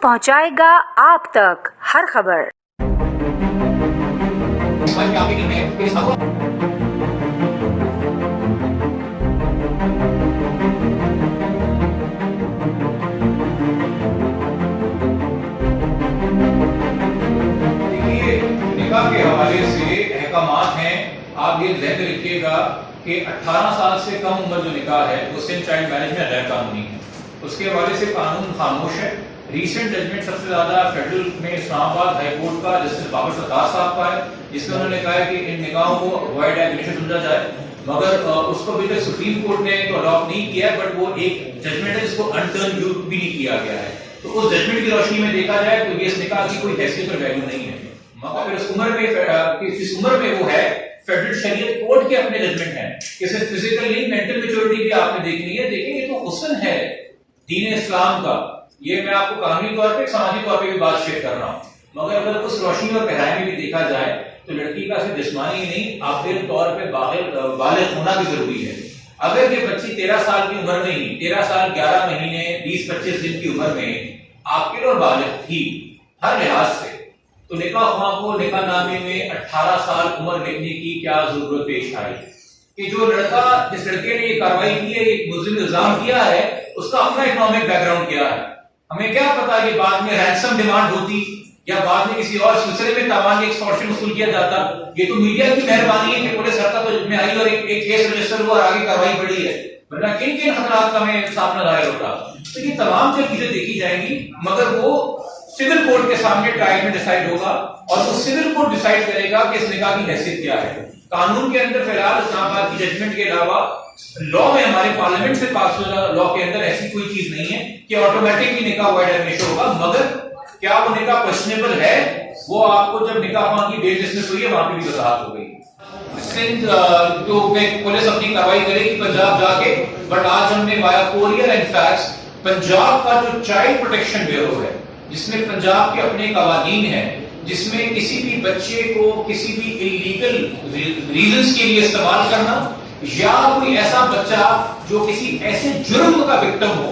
पहुंचाएगा आप तक हर खबर। निकाह के हवाले से अहकामात हैं, आप ये ध्यान रखिएगा कि 18 साल से कम उम्र जो निकाह है वो सिंध चाइल्ड मैरिज में गैर कानूनी है। उसके हवाले से कानून खामोश है। रीसेंट जजमेंट सबसे ज्यादा फेडरल में इस्लामाबाद हाई कोर्ट का जस्टिस बाबर सत्तार साहब का है, जिसमें उन्होंने कहा है कि इन निकाहों को वॉइड एग्रीमेंट समझा जाए, मगर उसको अभी तक सुप्रीम कोर्ट ने तो अडॉप्ट नहीं किया है, बट वो एक जजमेंट है जिसको अनटर्न भी नहीं किया गया है। तो उस जजमेंट की रोशनी में देखा जाए तो ये इस निकाह की कोई हैसियत और वैल्यू नहीं है, मगर इस उम्र में वो है फेडरल शरीयत कोर्ट के अपने जजमेंट हैं। इसमें फिजिकल नहीं मेंटल मैच्योरिटी भी आपने देखनी है। देखेंगे तो हुस्न है दीन इस्लाम का, ये मैं आपको कानूनी तौर पे सामाजिक तौर पे भी बात शेयर कर रहा हूँ, मगर अगर उस रोशनी और गहराई में भी देखा जाए तो लड़की का सिर्फ जिस्मानी ही नहीं आखिर तौर पे बालिग होना भी जरूरी है। अगर ये बच्ची 13 साल की उम्र में ही 13 साल 11 महीने 20-25 दिन की उम्र में आकिल और बालिग थी हर लिहाज से, तो निकाह ख्वाह को निकाह नामे में 18 साल उम्र लिखने की क्या जरूरत पेश आई कि जो लड़का जिस लड़के ने ये कार्रवाई की है, एक मुस्लिम इल्जाम किया है, उसका अपना इकोनॉमिक बैकग्राउंड क्या है। हमें क्या पता कि बाद में रैंसम डिमांड होती या बाद में किसी और सिलसिले में तावान एक्सटॉर्शन वसूल किया जाता। ये तो मीडिया की मेहरबानी है कि पुलिस हरकत में आई और एक केस रजिस्टर हुआ और आगे कार्रवाई बढ़ी है, वरना किन किन खतरात का हमें सामना जाहिर होता। तो ये तमाम जो चीजें देखी जाएंगी, मगर वो सिविल कोर्ट के सामने ट्रायल में डिसाइड होगा और वो सिविल कोर्ट डिसाइड करेगा कि इस निकाह की हैसियत क्या है। कानून के अंदर फिलहाल इस्लामाबाद की जजमेंट के अलावा लॉ में हमारे पार्लियामेंट से पास हुआ लॉ के अंदर ऐसी कोई चीज नहीं है कि ऑटोमेटिकली निकाह वाइड एडमिशन होगा, मगर क्या वो निकाह क्वेश्चनेबल है वो आपको जब निकाह ख्वाह की बेल डिसमिस हुई है वहां पे भी वजाहत हो गई। सिंध तो पुलिस अपनी कार्रवाई करेगी पंजाब जाके, बट आज हमने via courier and fax Punjab का जो चाइल्ड प्रोटेक्शन ब्यूरो है, जिसमें पंजाब के अपने कानून हैं, जिसमें किसी भी बच्चे को किसी भी इलीगल रीजंस के लिए इस्तेमाल करना या कोई ऐसा बच्चा जो किसी ऐसे जुर्म का विक्टिम हो,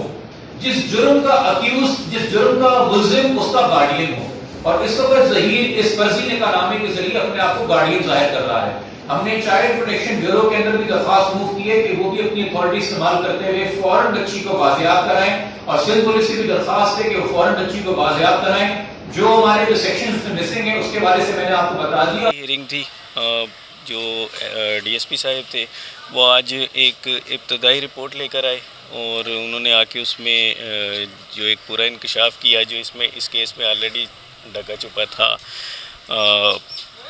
जिस जुर्म का अक्यूज, जिस जुर्म का मुल्जिम उसका गार्डियन हो, और इस वक्त ज़हीर इस फर्जी निकाहनामे के जरिए अपने आप को गार्डियन जाहिर कर रहा है। हमने चाइल्ड प्रोटेक्शन ब्यूरो के अंदर भी दरख्वास्त मूव की है कि वो भी अपनी अथॉरिटी इस्तेमाल करते हुए फौरन बच्ची को बाजियाब कराएं, और सिंध पुलिस से भी दरख्वास्त है कि वो फौरन बच्ची को बाजियाब कराएं। जो हमारे जो सेक्शन मिसिंग है उसके बारे से मैंने आपको बता दिया। हियरिंग थी, जो डीएसपी साहब थे वो आज एक इब्तदाई रिपोर्ट लेकर आए और उन्होंने आके उसमें जो एक पूरा इंकशाफ किया जो इसमें इस केस में ऑलरेडी ढका छुपा था।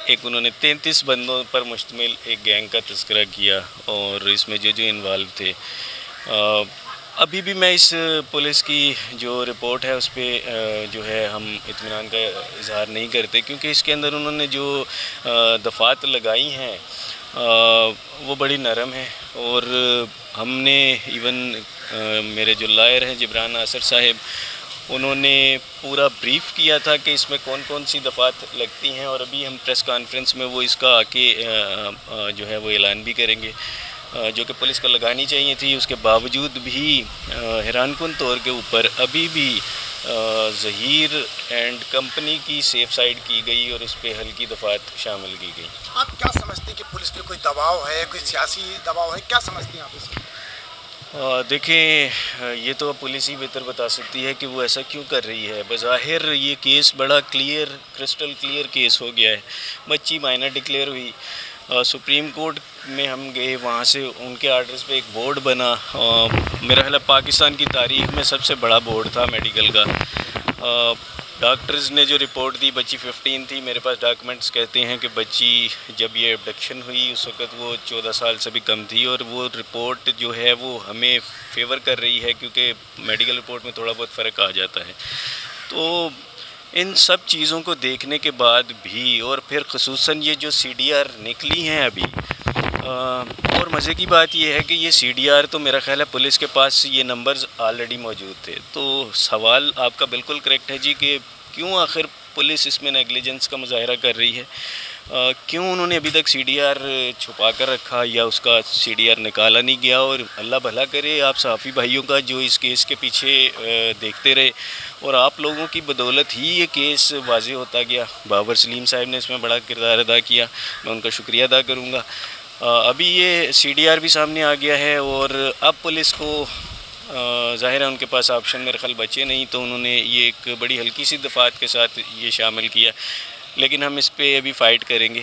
एक उन्होंने 33 बंदों पर मुश्तमिल एक गैंग का तज़किरा किया और इसमें जो जो इन्वॉल्व थे। अभी भी मैं इस पुलिस की जो रिपोर्ट है उस पर जो है हम इत्मीनान का इजहार नहीं करते, क्योंकि इसके अंदर उन्होंने जो दफ़ात लगाई हैं वो बड़ी नरम है। और हमने इवन मेरे जो लॉयर हैं जिब्रान नासिर साहब, उन्होंने पूरा ब्रीफ़ किया था कि इसमें कौन कौन सी दफ़ात लगती हैं, और अभी हम प्रेस कॉन्फ्रेंस में वो इसका आके जो है वो ऐलान भी करेंगे, जो कि पुलिस को लगानी चाहिए थी। उसके बावजूद भी हैरानकुन तौर के ऊपर अभी भी ज़हीर एंड कंपनी की सेफ साइड की गई और उस पर हल्की दफ़ात शामिल की गई। आप क्या समझते हैं कि पुलिस पे कोई दबाव है, कोई सियासी दबाव है, क्या समझते हैं आप इसमें? देखें, ये तो पुलिस ही बेहतर बता सकती है कि वो ऐसा क्यों कर रही है। बज़ाहिर ये केस बड़ा क्लियर, क्रिस्टल क्लियर केस हो गया है। बच्ची माइनर डिक्लेयर हुई, सुप्रीम कोर्ट में हम गए, वहाँ से उनके आर्डर्स पे एक बोर्ड बना, मेरा ख्याल पाकिस्तान की तारीख़ में सबसे बड़ा बोर्ड था मेडिकल का। डॉक्टर्स ने जो रिपोर्ट दी, बच्ची 15 थी, मेरे पास डॉक्यूमेंट्स कहते हैं कि बच्ची जब ये एब्डक्शन हुई उस वक़्त वो 14 साल से भी कम थी, और वो रिपोर्ट जो है वो हमें फेवर कर रही है, क्योंकि मेडिकल रिपोर्ट में थोड़ा बहुत फ़र्क आ जाता है। तो इन सब चीज़ों को देखने के बाद भी, और फिर ख़ुसूसन ये जो CDR निकली हैं अभी, और मज़े की बात यह है कि ये CDR तो मेरा ख़्याल है पुलिस के पास ये नंबर्स ऑलरेडी मौजूद थे। तो सवाल आपका बिल्कुल करेक्ट है जी कि क्यों आखिर पुलिस इसमें नेगलिजेंस का मुजाहरा कर रही है। کیوں انہوں نے ابھی تک سی ڈی آر چھپا کر رکھا یا اس کا سی ڈی آر نکالا نہیں گیا؟ اور اللہ بھلا کرے آپ صحافی بھائیوں کا جو اس کیس کے پیچھے دیکھتے رہے، اور آپ لوگوں کی بدولت ہی یہ کیس واضح ہوتا گیا۔ بابر سلیم صاحب نے اس میں بڑا کردار ادا کیا، میں ان کا شکریہ ادا کروں گا۔ ابھی یہ سی ڈی آر بھی سامنے آ گیا ہے، اور اب پولیس کو ظاہر ہے ان کے پاس آپشن میرے خیال بچے نہیں، تو انہوں نے یہ ایک بڑی ہلکی سی دفعات کے ساتھ یہ شامل کیا، لیکن ہم اس پہ ابھی فائٹ کریں گے۔